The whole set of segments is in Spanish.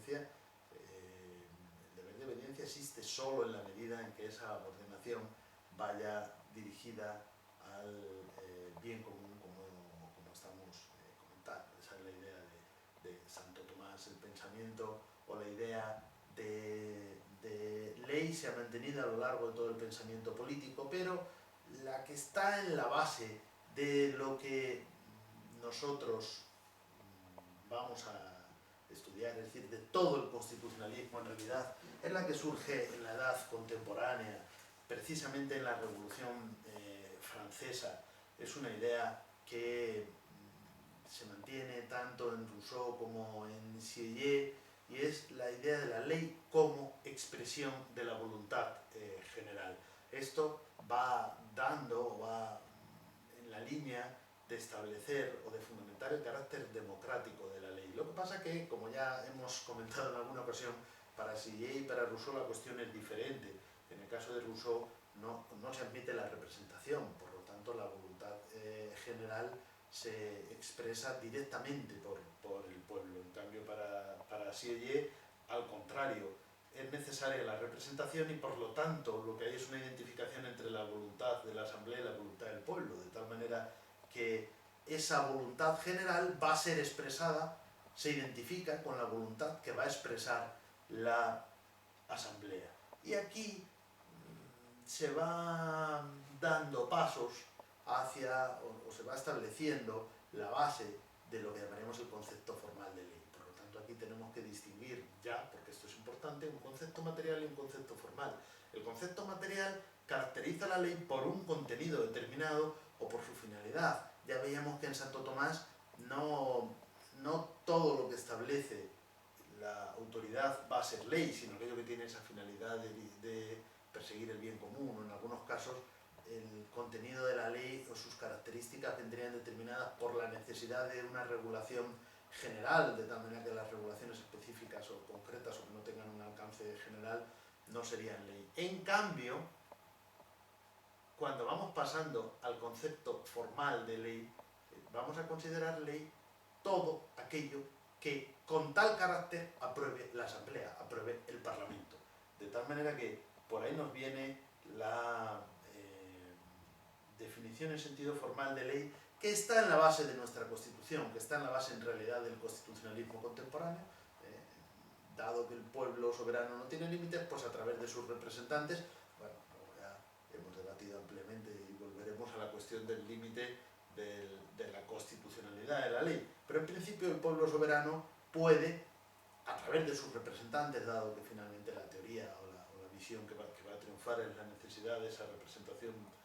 obediencia, el deber de obediencia existe solo en la medida en que esa ordenación vaya dirigida al bien común, como estamos comentando. Esa es la idea de Santo Tomás. El pensamiento o la idea de ley se ha mantenido a lo largo de todo el pensamiento político, pero la que está en la base de lo que nosotros vamos a estudiar, es decir, de todo el constitucionalismo en realidad, es la que surge en la edad contemporánea, precisamente en la Revolución Francesa. Es una idea que se mantiene tanto en Rousseau como en Sieyès, y es la idea de la ley como expresión de la voluntad general. Esto va dando, va en la línea de establecer o de fundamentar el carácter democrático de la ley. Lo que pasa es que, como ya hemos comentado en alguna ocasión, para Sieyès y para Rousseau la cuestión es diferente. En el caso de Rousseau no se admite la representación, por lo tanto la voluntad general se expresa directamente por el pueblo. En cambio, para Sieyès, al contrario, es necesaria la representación y por lo tanto lo que hay es una identificación entre la voluntad de la asamblea y la voluntad del pueblo, de tal manera que esa voluntad general va a ser expresada, se identifica con la voluntad que va a expresar la asamblea. Y aquí se van dando pasos hacia, o se va estableciendo la base de lo que llamaremos el concepto formal de ley. Por lo tanto, aquí tenemos que distinguir ya, porque esto es importante, un concepto material y un concepto formal. El concepto material caracteriza la ley por un contenido determinado o por su finalidad. Ya veíamos que en Santo Tomás no todo lo que establece la autoridad va a ser ley, sino aquello que tiene esa finalidad de perseguir el bien común, o en algunos casos el contenido de la ley o sus características vendrían determinadas por la necesidad de una regulación general, de tal manera que las regulaciones específicas o concretas o que no tengan un alcance general no serían ley. En cambio, cuando vamos pasando al concepto formal de ley, vamos a considerar ley todo aquello que con tal carácter apruebe la Asamblea, apruebe el Parlamento. De tal manera que por ahí nos viene la definición en sentido formal de ley, que está en la base de nuestra Constitución, que está en la base en realidad del constitucionalismo contemporáneo. Dado que el pueblo soberano no tiene límites, pues a través de sus representantes, bueno, ya hemos debatido ampliamente y volveremos a la cuestión del límite de la constitucionalidad de la ley. Pero en principio el pueblo soberano puede, a través de sus representantes, dado que finalmente la teoría o la visión que va a triunfar es la necesidad de esa representación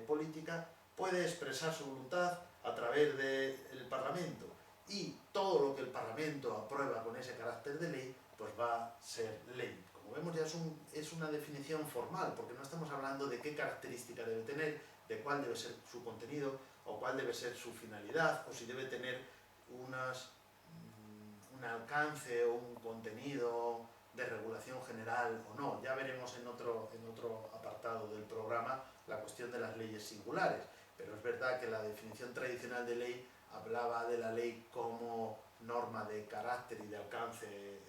política, puede expresar su voluntad a través del Parlamento. Y todo lo que el Parlamento aprueba con ese carácter de ley, pues va a ser ley. Como vemos, ya es una definición formal, porque no estamos hablando de qué característica debe tener, de cuál debe ser su contenido, o cuál debe ser su finalidad, o si debe tener un alcance o un contenido de regulación general o no. Ya veremos en otro apartado del programa la cuestión de las leyes singulares, pero es verdad que la definición tradicional de ley hablaba de la ley como norma de carácter y de alcance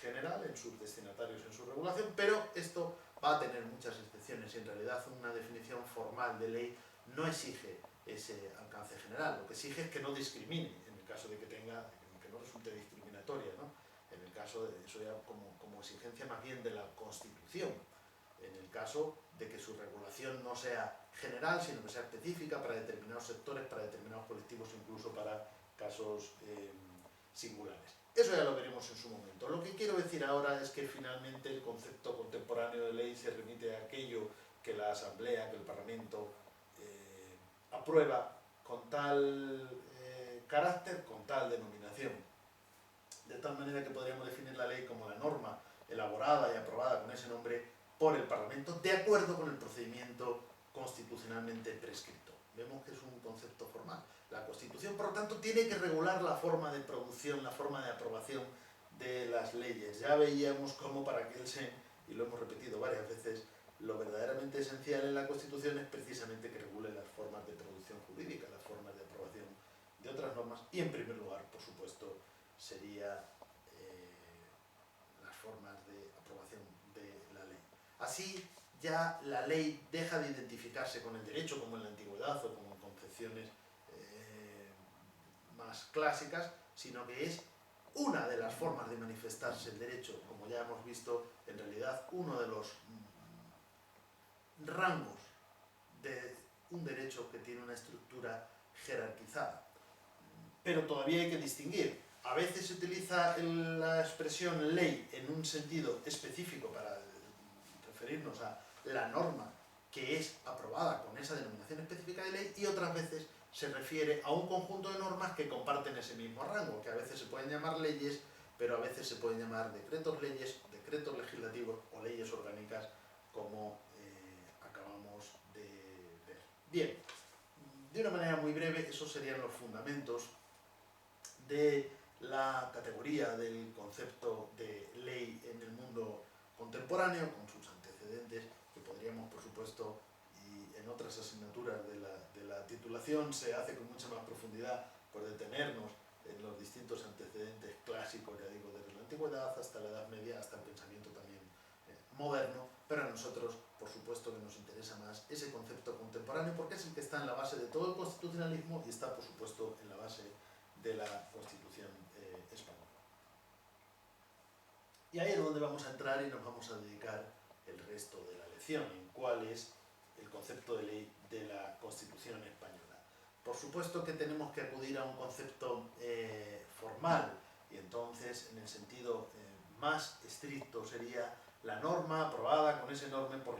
general en sus destinatarios, en su regulación, pero esto va a tener muchas excepciones y en realidad una definición formal de ley no exige ese alcance general. Lo que exige es que no discrimine, en el caso de que no resulte discriminatoria, ¿no? En el caso de eso ya como exigencia más bien de la Constitución, en el caso de que su regulación no sea general, sino que sea específica para determinados sectores, para determinados colectivos, incluso para casos singulares. Eso ya lo veremos en su momento. Lo que quiero decir ahora es que finalmente el concepto contemporáneo de ley se remite a aquello que la Asamblea, que el Parlamento aprueba con tal carácter, con tal denominación. De tal manera que podríamos definir la ley como la norma elaborada y aprobada con ese nombre por el Parlamento, de acuerdo con el procedimiento constitucionalmente prescrito. Vemos que es un concepto formal. La Constitución, por lo tanto, tiene que regular la forma de producción, la forma de aprobación de las leyes. Ya veíamos cómo para Kelsen, y lo hemos repetido varias veces, lo verdaderamente esencial en la Constitución es precisamente que regule las formas de producción jurídica, las formas de aprobación de otras normas, y en primer lugar, por supuesto, sería formas de aprobación de la ley. Así, ya la ley deja de identificarse con el derecho como en la antigüedad o como en concepciones más clásicas, sino que es una de las formas de manifestarse el derecho. Como ya hemos visto, en realidad uno de los rangos de un derecho que tiene una estructura jerarquizada. Pero todavía hay que distinguir. A veces se utiliza la expresión ley en un sentido específico para referirnos a la norma que es aprobada con esa denominación específica de ley, y otras veces se refiere a un conjunto de normas que comparten ese mismo rango, que a veces se pueden llamar leyes, pero a veces se pueden llamar decretos leyes, decretos legislativos o leyes orgánicas, como acabamos de ver. Bien, de una manera muy breve, esos serían los fundamentos de la categoría del concepto de ley en el mundo contemporáneo, con sus antecedentes, que podríamos, por supuesto, y en otras asignaturas de la titulación se hace con mucha más profundidad, por detenernos en los distintos antecedentes clásicos, ya digo, desde la antigüedad hasta la Edad Media, hasta el pensamiento también moderno, pero a nosotros, por supuesto, que nos interesa más ese concepto contemporáneo, porque es el que está en la base de todo el constitucionalismo y está, por supuesto, en la base de la Constitución española. Y ahí es donde vamos a entrar y nos vamos a dedicar el resto de la lección, en cuál es el concepto de ley de la Constitución española. Por supuesto que tenemos que acudir a un concepto formal, y entonces, en el sentido más estricto, sería la norma aprobada con ese nombre por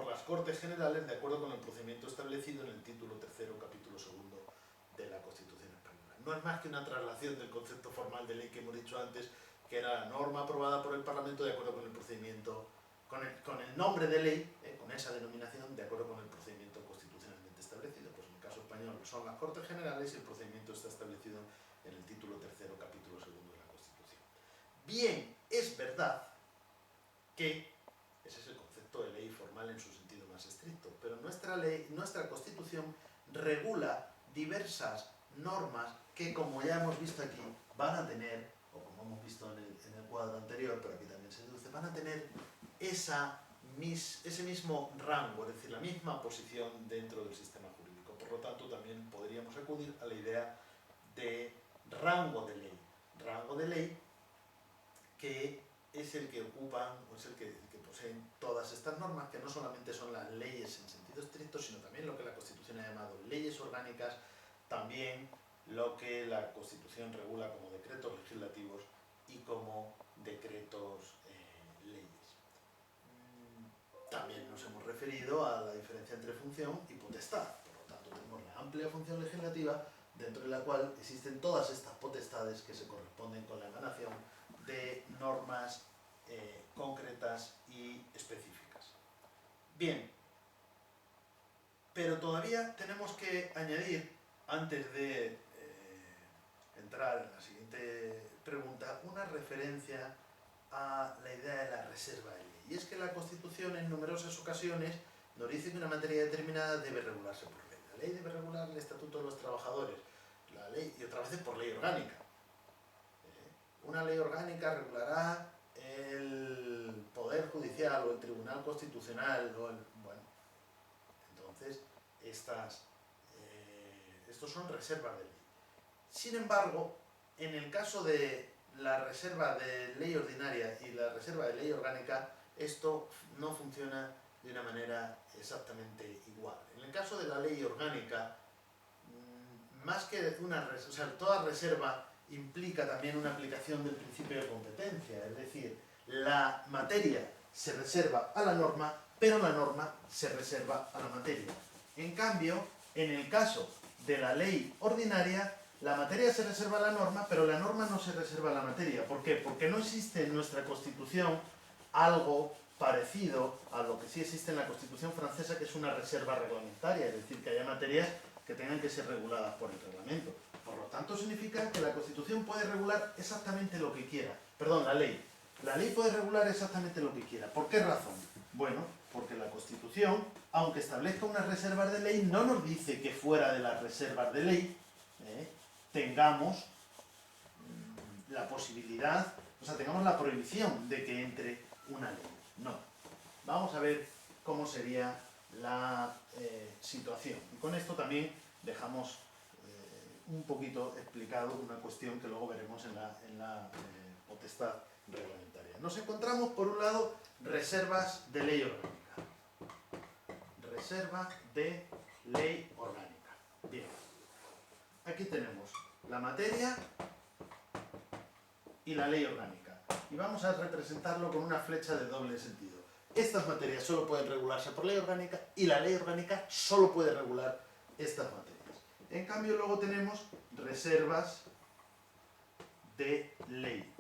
las Cortes Generales, de acuerdo con el procedimiento establecido en el título tercero, capítulo segundo de la Constitución española. No es más que una traslación del concepto formal de ley que hemos dicho antes, que era la norma aprobada por el Parlamento de acuerdo con el procedimiento, con el nombre de ley, con esa denominación, de acuerdo con el procedimiento constitucionalmente establecido. Pues en el caso español son las Cortes Generales y el procedimiento está establecido en el título tercero, capítulo segundo de la Constitución. Bien, es verdad que ese es el concepto de ley formal en su sentido más estricto, pero nuestra Constitución regula diversas normas que, como ya hemos visto aquí, van a tener, o como hemos visto en el cuadro anterior, pero aquí también se deduce, van a tener ese mismo rango, es decir, la misma posición dentro del sistema jurídico. Por lo tanto, también podríamos acudir a la idea de rango de ley. Rango de ley que es el que ocupan, o es el que poseen todas estas normas, que no solamente son las leyes en sentido estricto, sino también lo que la Constitución ha llamado leyes orgánicas, también lo que la Constitución regula como decretos legislativos y como decretos leyes. También nos hemos referido a la diferencia entre función y potestad. Por lo tanto, tenemos la amplia función legislativa, dentro de la cual existen todas estas potestades que se corresponden con la emanación de normas concretas y específicas. Bien, pero todavía tenemos que añadir, antes de entrar en la siguiente pregunta, una referencia a la idea de la reserva de ley. Y es que la Constitución en numerosas ocasiones nos dice que una materia determinada debe regularse por ley. La ley debe regular el Estatuto de los Trabajadores, la ley, y otras veces por ley orgánica. Una ley orgánica regulará el Poder Judicial o el Tribunal Constitucional, bueno, entonces estos son reservas de ley. Sin embargo, en el caso de la reserva de ley ordinaria y la reserva de ley orgánica, esto no funciona de una manera exactamente igual. En el caso de la ley orgánica, más que toda reserva implica también una aplicación del principio de competencia, es decir, la materia se reserva a la norma, pero la norma se reserva a la materia. En cambio, en el caso de la ley ordinaria, la materia se reserva a la norma, pero la norma no se reserva a la materia. ¿Por qué? Porque no existe en nuestra Constitución algo parecido a lo que sí existe en la Constitución francesa, que es una reserva reglamentaria, es decir, que haya materias que tengan que ser reguladas por el reglamento. Por lo tanto, significa que la Constitución puede regular exactamente lo que quiera. Perdón, la ley. La ley puede regular exactamente lo que quiera. ¿Por qué razón? Bueno, porque la Constitución, aunque establezca unas reservas de ley, no nos dice que fuera de las reservas de ley tengamos la posibilidad o sea, tengamos la prohibición de que entre una ley. No. Vamos a ver cómo sería la situación. Y con esto también dejamos un poquito explicado una cuestión que luego veremos en la potestad reglamentaria. Nos encontramos, por un lado, reservas de ley orgánica. Reserva de ley orgánica. Bien. Aquí tenemos la materia y la ley orgánica. Y vamos a representarlo con una flecha de doble sentido. Estas materias solo pueden regularse por ley orgánica y la ley orgánica solo puede regular estas materias. En cambio, luego tenemos reservas de ley.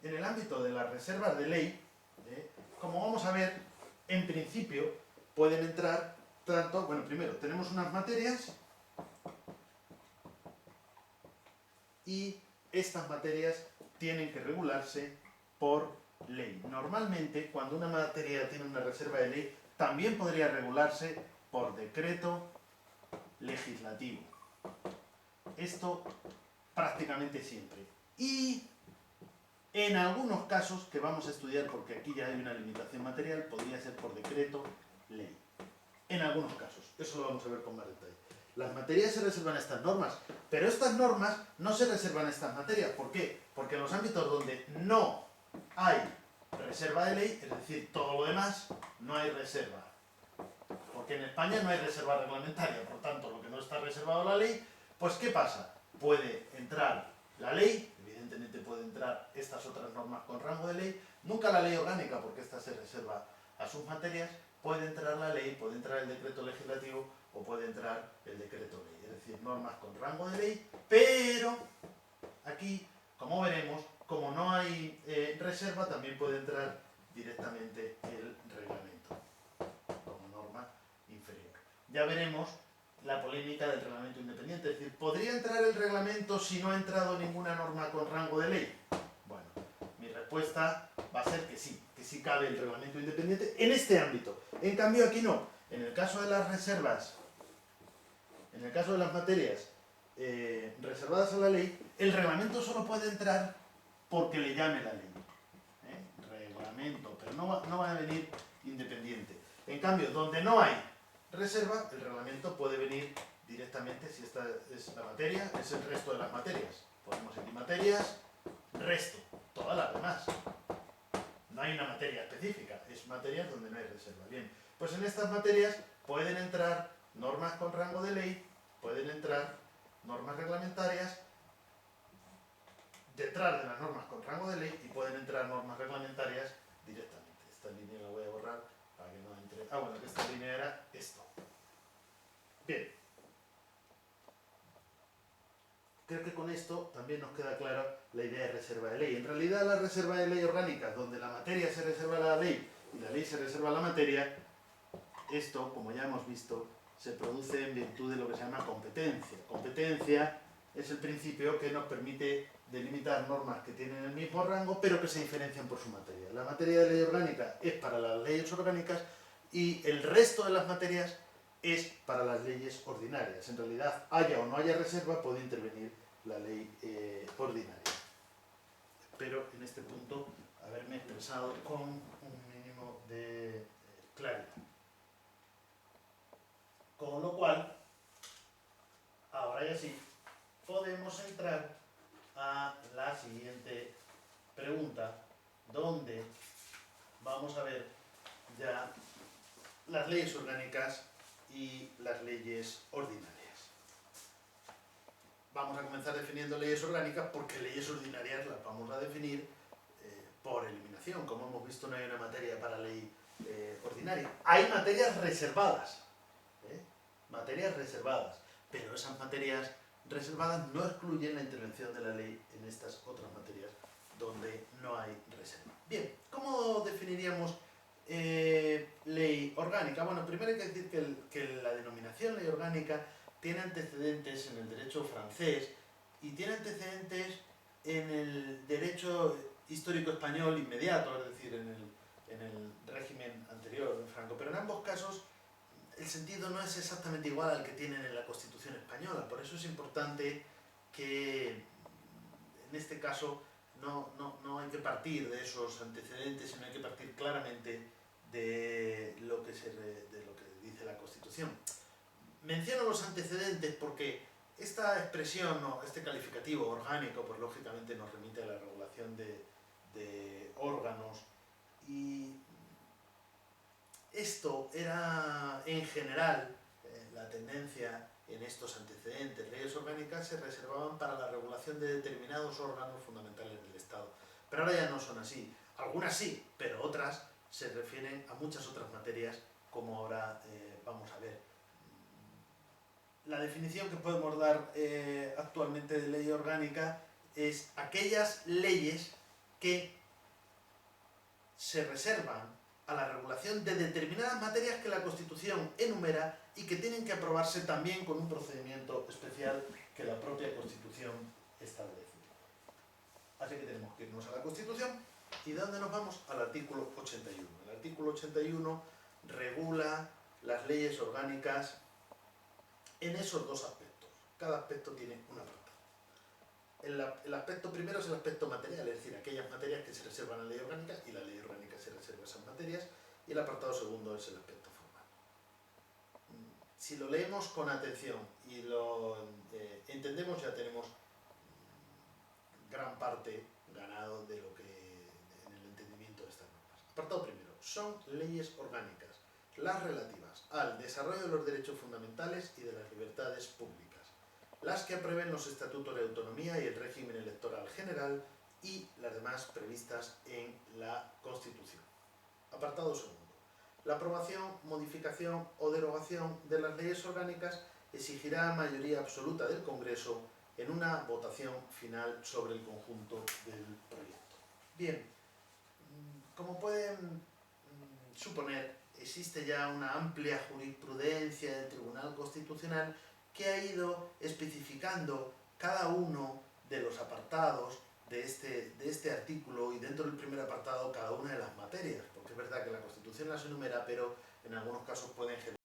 En el ámbito de las reservas de ley, como vamos a ver, en principio pueden entrar tanto, bueno, primero tenemos unas materias y estas materias tienen que regularse por ley. Normalmente, cuando una materia tiene una reserva de ley, también podría regularse por decreto legislativo. Esto prácticamente siempre. Y en algunos casos, que vamos a estudiar porque aquí ya hay una limitación material, podría ser por decreto ley. En algunos casos. Eso lo vamos a ver con más detalle. Las materias se reservan a estas normas, pero estas normas no se reservan a estas materias. ¿Por qué? Porque en los ámbitos donde no hay reserva de ley, es decir, todo lo demás, no hay reserva. Porque en España no hay reserva reglamentaria, por tanto, lo que no está reservado a la ley, pues ¿qué pasa? Puede entrar la ley, evidentemente puede entrar estas otras normas con rango de ley, nunca la ley orgánica, porque esta se reserva a sus materias, puede entrar la ley, puede entrar el decreto legislativo o puede entrar el decreto ley, es decir, normas con rango de ley, pero aquí, como veremos, como no hay reserva, también puede entrar directamente el reglamento como norma inferior. Ya veremos la polémica del reglamento independiente, es decir, ¿podría entrar el reglamento si no ha entrado ninguna norma con rango de ley? Bueno, mi respuesta va a ser que sí cabe el reglamento independiente en este ámbito. En cambio aquí no. En el caso de las reservas, en el caso de las materias reservadas a la ley, el reglamento solo puede entrar porque le llame la ley. Reglamento, pero no va a venir independiente. En cambio, donde no hay reserva, el reglamento puede venir directamente, si esta es la materia, es el resto de las materias. Ponemos aquí materias, resto, todas las demás. No hay una materia específica, es materias donde no hay reserva. Bien, pues en estas materias pueden entrar normas con rango de ley, pueden entrar normas reglamentarias detrás de las normas con rango de ley y pueden entrar normas reglamentarias directamente. Esta línea la voy a borrar para que no entre... Ah, bueno, que esta línea era esto. Bien. Creo que con esto también nos queda clara la idea de reserva de ley. En realidad, la reserva de ley orgánica, donde la materia se reserva a la ley y la ley se reserva a la materia, esto, como ya hemos visto, se produce en virtud de lo que se llama competencia. Competencia es el principio que nos permite delimitar normas que tienen el mismo rango, pero que se diferencian por su materia. La materia de ley orgánica es para las leyes orgánicas y el resto de las materias es para las leyes ordinarias. En realidad, haya o no haya reserva, puede intervenir la ley ordinaria. Espero en este punto haberme expresado con un mínimo de claridad. Con lo cual, ahora ya sí, podemos entrar a la siguiente pregunta, donde vamos a ver ya las leyes orgánicas y las leyes ordinarias. Vamos a comenzar definiendo leyes orgánicas porque leyes ordinarias las vamos a definir por eliminación. Como hemos visto, no hay una materia para ley ordinaria. Hay materias reservadas, materias reservadas, pero esas materias reservadas no excluyen la intervención de la ley en estas otras materias donde no hay reserva. Bien, ¿cómo definiríamos ley orgánica? Bueno, primero hay que decir que la denominación ley orgánica tiene antecedentes en el derecho francés y tiene antecedentes en el derecho histórico español inmediato, es decir, en el régimen anterior de Franco, pero en ambos casos el sentido no es exactamente igual al que tienen en la Constitución española. Por eso es importante que en este caso no hay que partir de esos antecedentes, sino hay que partir claramente de lo que dice la Constitución. Menciono los antecedentes porque esta expresión o este calificativo orgánico, pues lógicamente nos remite a la regulación de órganos, y esto era en general la tendencia. En estos antecedentes, leyes orgánicas se reservaban para la regulación de determinados órganos fundamentales del Estado. Pero ahora ya no son así. Algunas sí, pero otras se refieren a muchas otras materias, como ahora vamos a ver. La definición que podemos dar actualmente de ley orgánica es aquellas leyes que se reservan a la regulación de determinadas materias que la Constitución enumera y que tienen que aprobarse también con un procedimiento especial que la propia Constitución establece. Así que tenemos que irnos a la Constitución. ¿Y de dónde nos vamos? Al artículo 81. El artículo 81 regula las leyes orgánicas en esos dos aspectos. Cada aspecto tiene un apartado. El aspecto primero es el aspecto material, es decir, aquellas materias que se reservan a la ley orgánica, y la ley orgánica se reserva esas materias. Y el apartado segundo es el aspecto formal. Si lo leemos con atención y lo entendemos, ya tenemos gran parte ganado de lo que en el entendimiento de estas normas. Apartado primero. Son leyes orgánicas las relativas al desarrollo de los derechos fundamentales y de las libertades públicas, las que aprueben los estatutos de autonomía y el régimen electoral general y las demás previstas en la Constitución. Apartado segundo. La aprobación, modificación o derogación de las leyes orgánicas exigirá mayoría absoluta del Congreso en una votación final sobre el conjunto del proyecto. Bien, como pueden suponer, existe ya una amplia jurisprudencia del Tribunal Constitucional que ha ido especificando cada uno de los apartados de este artículo, y dentro del primer apartado cada una de las materias, porque es verdad que la Constitución las enumera, pero en algunos casos pueden generar